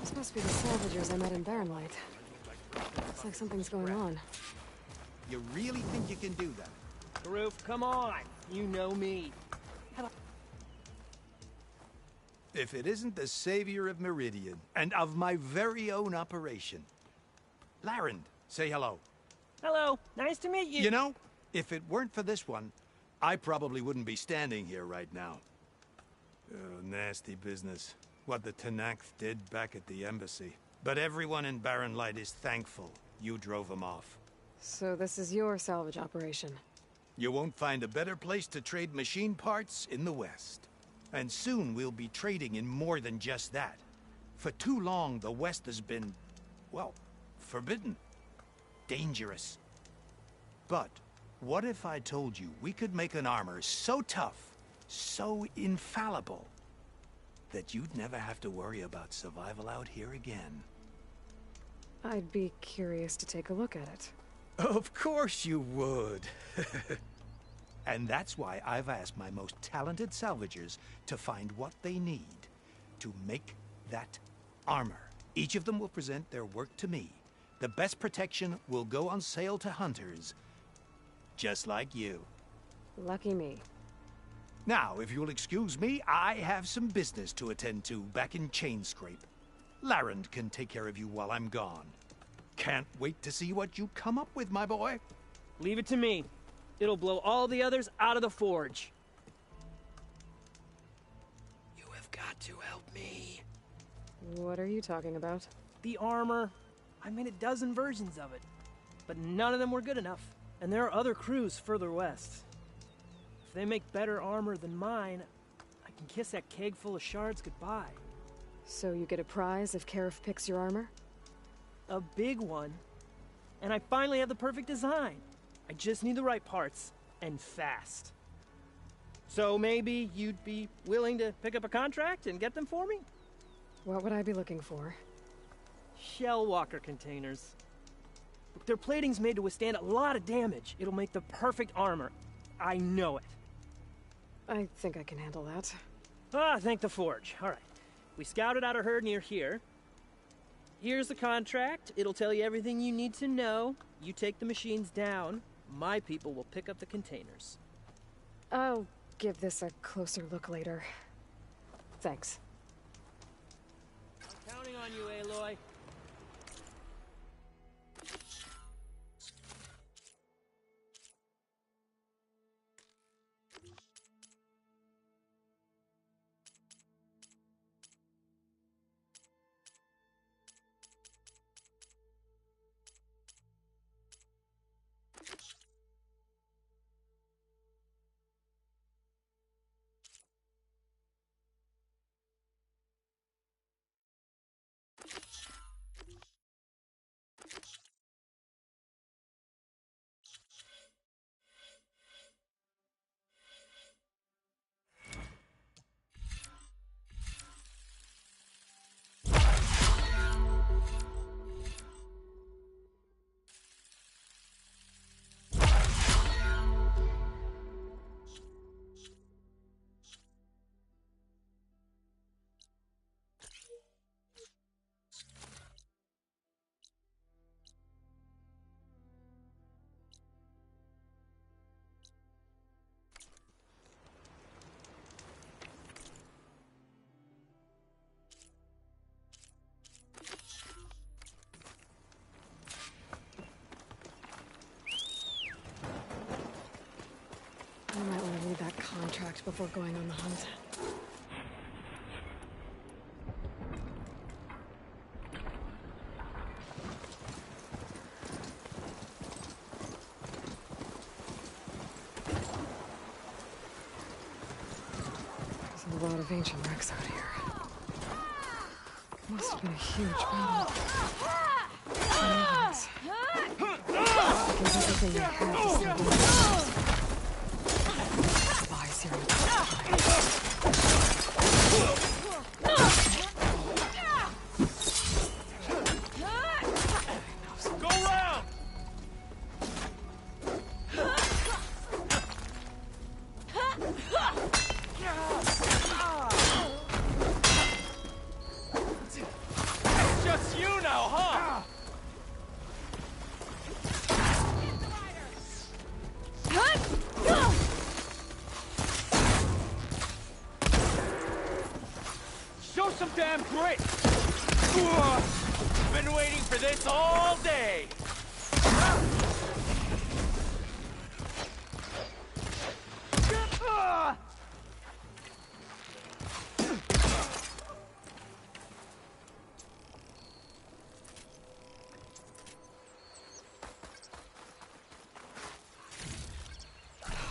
This must must be the salvagers I met in Barrenlight. Looks like something's going on. You really think you can do that? Karoof, come on. You know me. If it isn't the savior of Meridian, and of my very own operation. Larend, say hello. Hello. Nice to meet you. You know, if it weren't for this one, I probably wouldn't be standing here right now. Oh, nasty business. What the Tenakth did back at the embassy. But everyone in Barrenlight is thankful you drove them off. So this is your salvage operation? You won't find a better place to trade machine parts in the West. And soon we'll be trading in more than just that. For too long, the West has been, well, forbidden. Dangerous. But what if I told you we could make an armor so tough, so infallible, that you'd never have to worry about survival out here again? I'd be curious to take a look at it. Of course you would. And that's why I've asked my most talented salvagers to find what they need to make that armor. Each of them will present their work to me. The best protection will go on sale to hunters, just like you. Lucky me. Now, if you'll excuse me, I have some business to attend to back in Chainscrape. Larend can take care of you while I'm gone. Can't wait to see what you come up with, my boy. Leave it to me. It'll blow all the others out of the forge. You have got to help me. What are you talking about? The armor. I made a dozen versions of it, but none of them were good enough. And there are other crews further west. If they make better armor than mine, I can kiss that keg full of shards goodbye. So you get a prize if Karif picks your armor? A big one. And I finally have the perfect design. I just need the right parts, and fast. So maybe you'd be willing to pick up a contract and get them for me? What would I be looking for? Shell walker containers. Look, their plating's made to withstand a lot of damage. It'll make the perfect armor. I know it. I think I can handle that. Ah, thank the forge. All right. We scouted out a herd near here. Here's the contract. It'll tell you everything you need to know. You take the machines down. My people will pick up the containers. I'll give this a closer look later. Thanks. I'm counting on you, Aloy. I might want to read that contract before going on the hunt. There's a lot of ancient wrecks out here. Must have been a huge battle. Anyways, give everything they had to save themselves. Spies here in Go round! damn grit! Been waiting for this all day!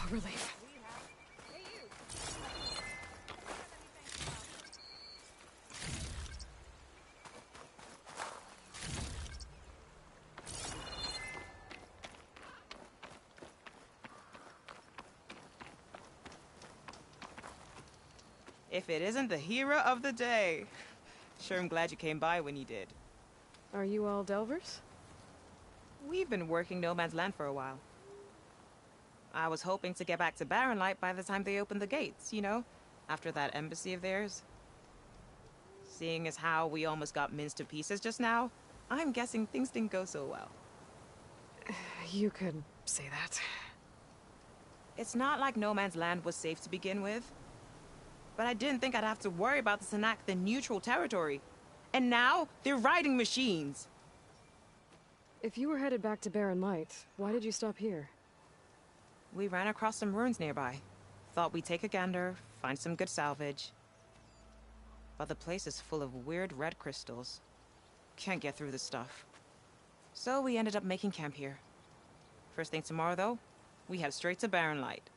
Relief. If it isn't the hero of the day. Sure, I'm glad you came by when you did. Are you all Delvers? We've been working No Man's Land for a while. I was hoping to get back to Barren Light by the time they opened the gates, you know? After that embassy of theirs. Seeing as how we almost got minced to pieces just now, I'm guessing things didn't go so well. You could say that. It's not like No Man's Land was safe to begin with. But I didn't think I'd have to worry about the Tanakh, the neutral territory. And now, they're riding machines. If you were headed back to Barren Light, why did you stop here? We ran across some ruins nearby. Thought we'd take a gander, find some good salvage. But the place is full of weird red crystals. Can't get through the stuff. So we ended up making camp here. First thing tomorrow, though, we head straight to Barren Light.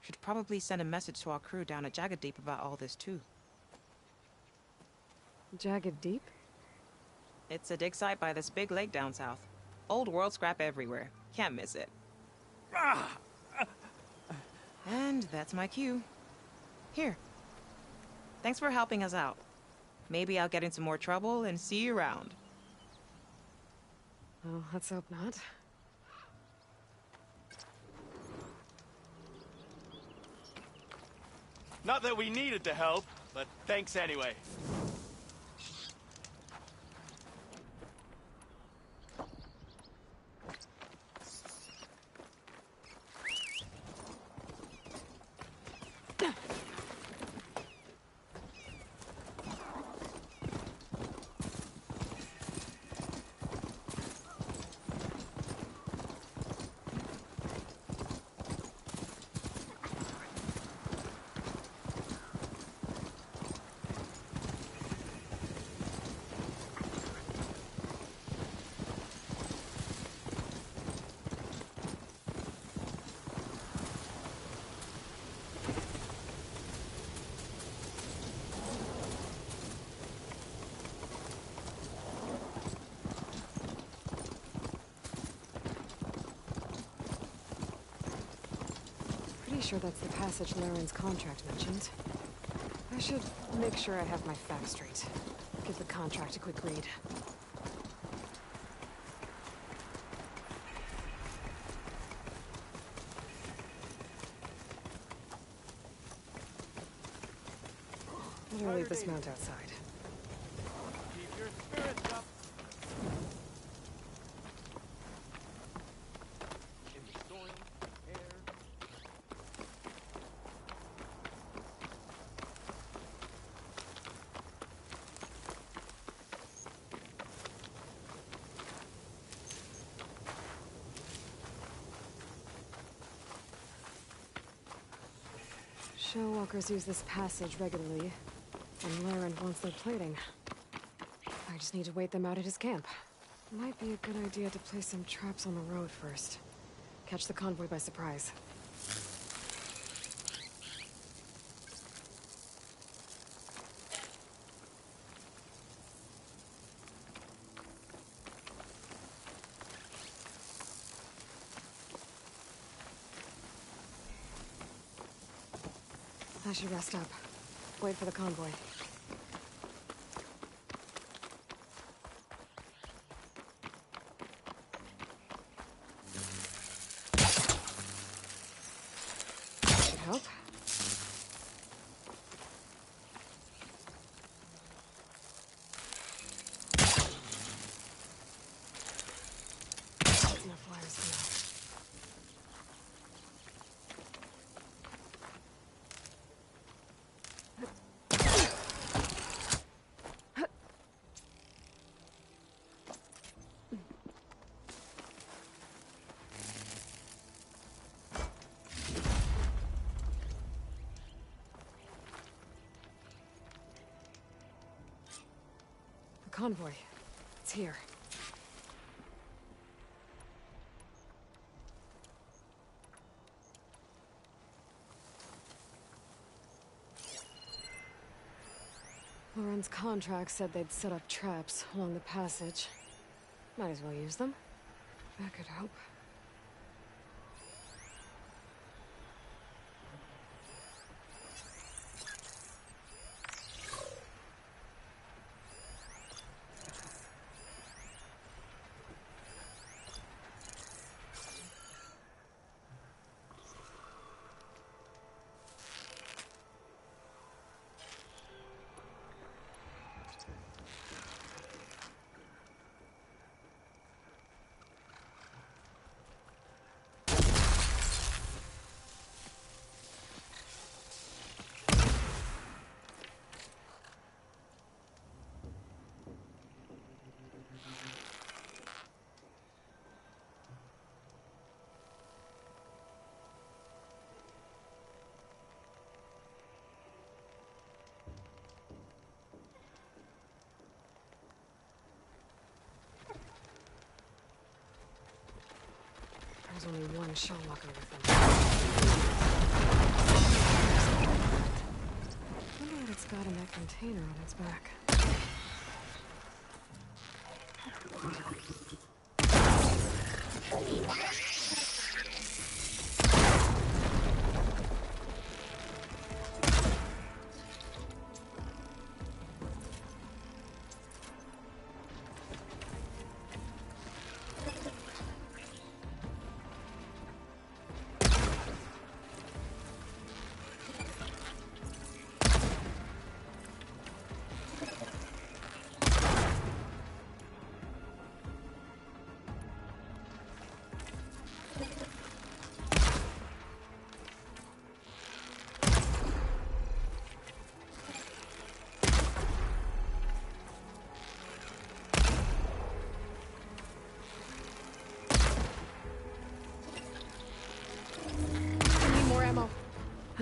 Should probably send a message to our crew down at Jagged Deep about all this, too. Jagged Deep? It's a dig site by this big lake down south. Old world scrap everywhere. Can't miss it. And that's my cue. Here. Thanks for helping us out. Maybe I'll get into more trouble and see you around. Well, let's hope not. Not that we needed the help, but thanks anyway. Pretty sure that's the passage Laren's contract mentioned. I should make sure I have my facts straight. Give the contract a quick read. Better leave this mount outside. Keep your spirits up. In the soil, air. Showwalkers use this passage regularly, and Laren wants their plating. I just need to wait them out at his camp. Might be a good idea to place some traps on the road first. Catch the convoy by surprise. I should rest up. Wait for the convoy. Should help. No flyers for now. convoy. It's here. Lauren's contract said they'd set up traps along the passage. Might as well use them. I could hope. There's only one shell walker with them. I wonder what it's got in that container on its back.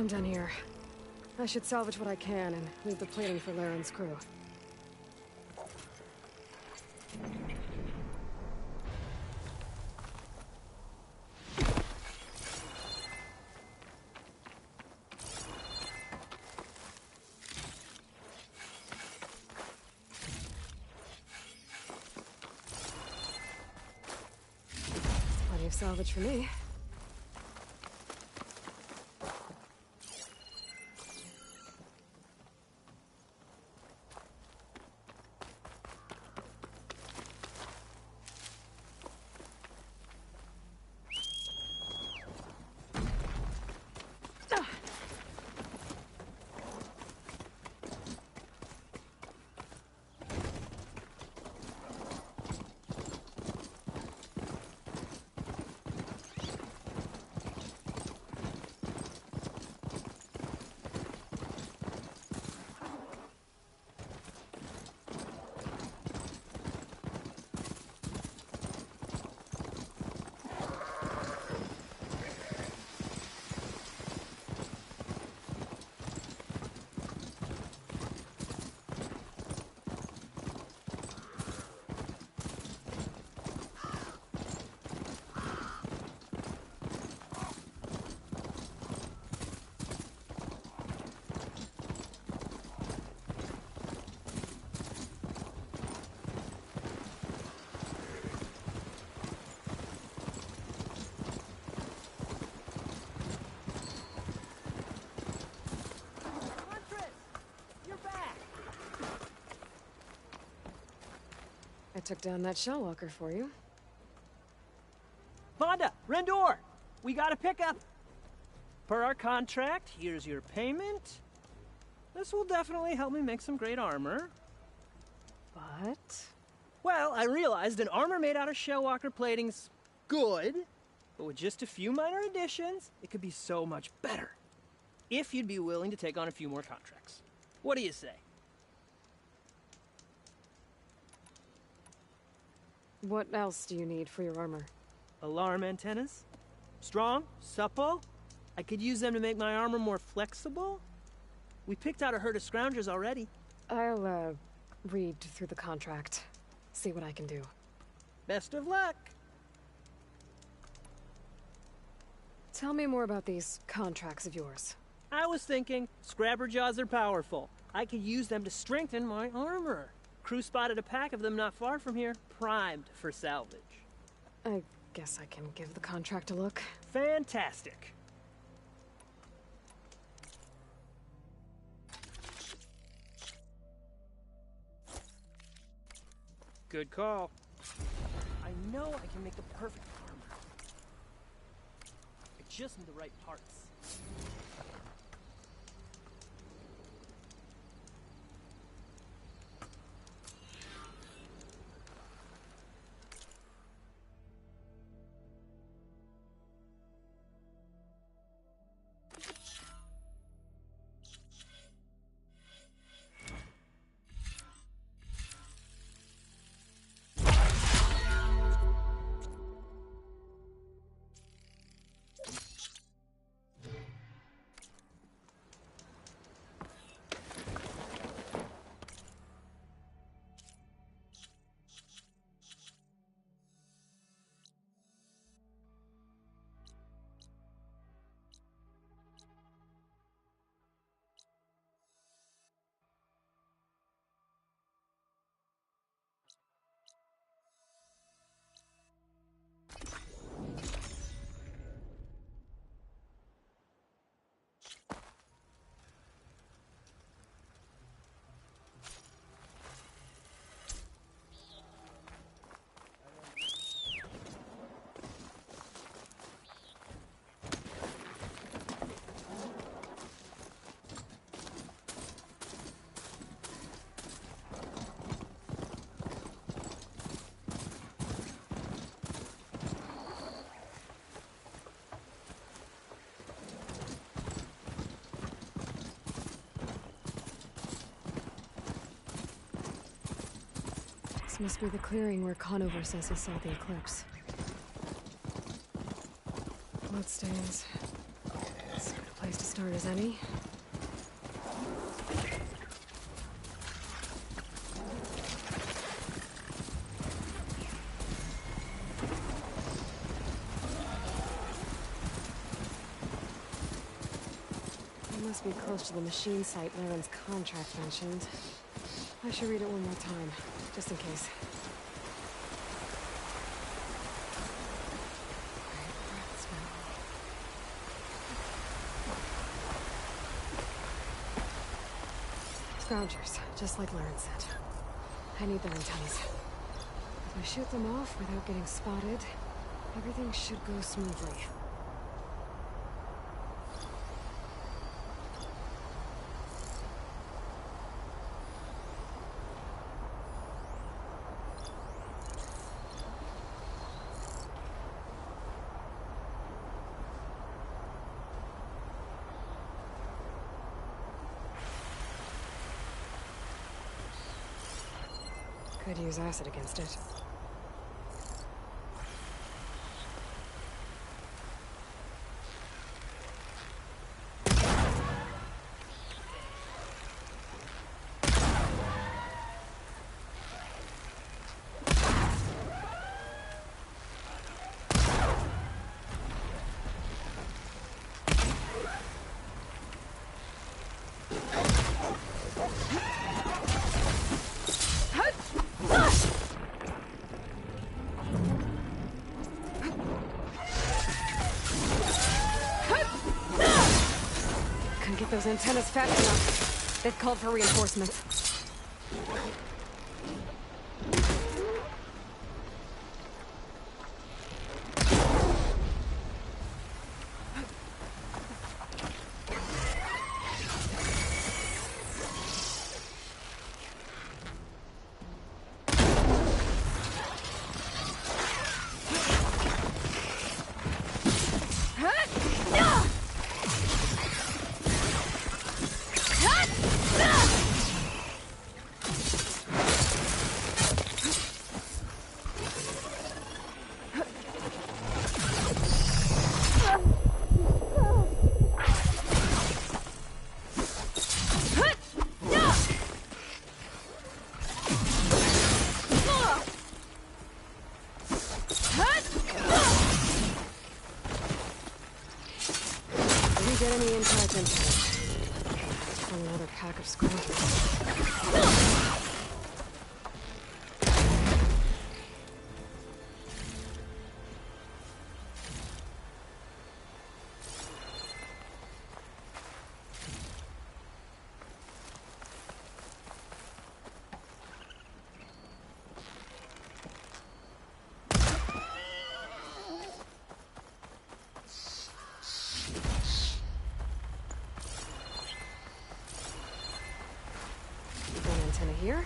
I'm done here. I should salvage what I can and leave the plating for Laren's crew. Plenty of salvage for me. I took down that shell walker for you. Vonda! Rendor! We got a pickup! Per our contract, here's your payment. This will definitely help me make some great armor. But? Well, I realized an armor made out of shell walker plating's good, but with just a few minor additions, it could be so much better. If you'd be willing to take on a few more contracts. What do you say? What else do you need for your armor? Alarm antennas. Strong, supple. I could use them to make my armor more flexible. We picked out a herd of scroungers already. I'll, read through the contract. See what I can do. Best of luck! Tell me more about these contracts of yours. I was thinking, Scrabber Jaws are powerful. I could use them to strengthen my armor. Crew spotted a pack of them not far from here, primed for salvage. I guess I can give the contract a look. Fantastic. Good call. I know I can make the perfect armor. I just need the right parts. This must be the clearing where Conover says he saw the eclipse. Bloodstains. As good a place to start as any. It must be close to the machine site Laren's contract mentioned. I should read it one more time, just in case. Scroungers, just like Laren said. I need their antennas. If I shoot them off without getting spotted, everything should go smoothly. Could use acid against it. Those antennas fast enough. They've called for reinforcements. get any intact antennas. From another pack of squirrels. Here.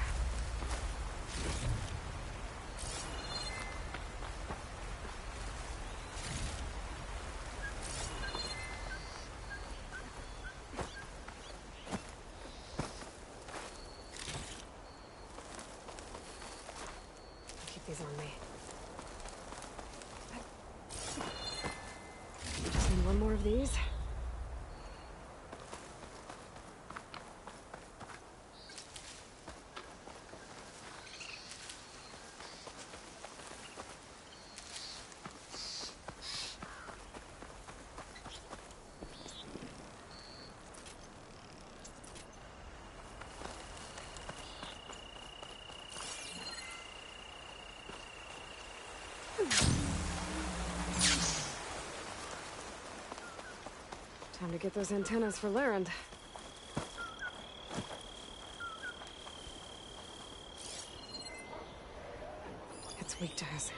Keep these on me. Just need one more of these. Time to get those antennas for Larend. It's weak to acid.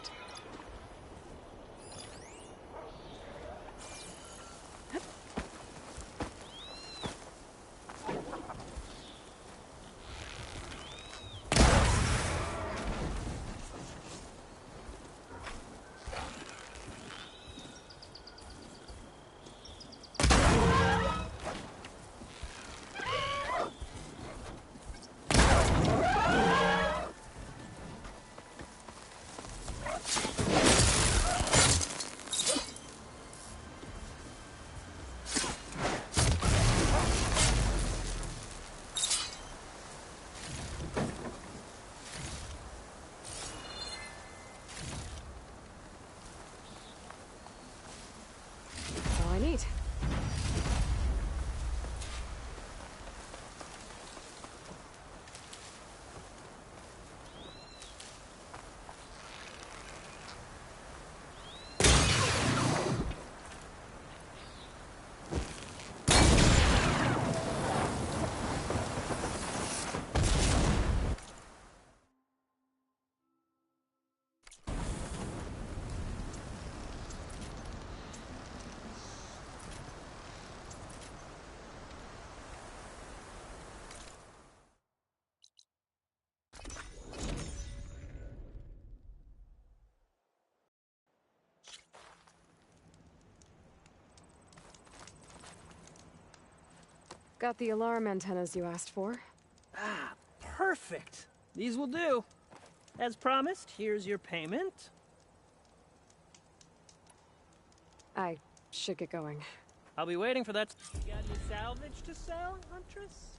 Got the alarm antennas you asked for. Ah, perfect. These will do. As promised, here's your payment. I should get going. I'll be waiting for that. You got any salvage to sell, Huntress?